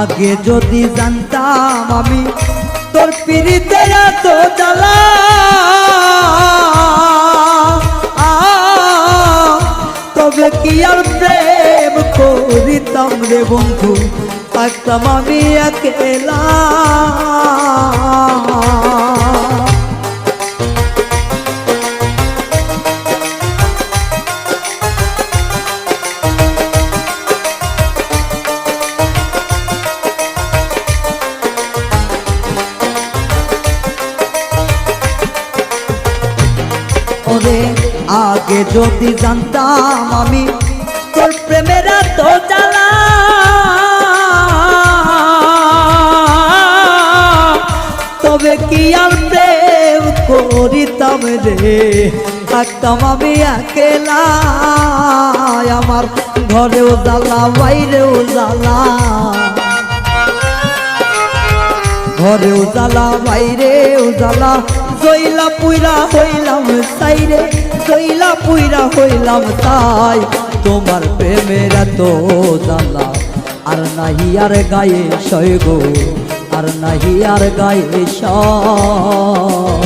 আগে যদি জানতাম আমি তোর পিরিতে এত জ্বালা, তবে কি আর প্রেম করিতাম রে বন্ধু, থাকতাম আমি একলা। ওরে আগে যদি জানতাম আমি তোর প্রেমের এত জ্বালা, তবে কি আর প্রেম করিতাম রে, থাকতাম আমি একলা। আমার ঘরেও জ্বালা বাইরেও জ্বালা, ঘরেও জ্বালা বাইরেও জ্বালা, জইলা পুইরা হইলাম সাইরে, জইলা পুইরা হইলাম তাই। তোমার প্রেমের এত জ্বালা আর নাহি আর গায়ে সয় গো, আর নাহি আর গায়ে সয়।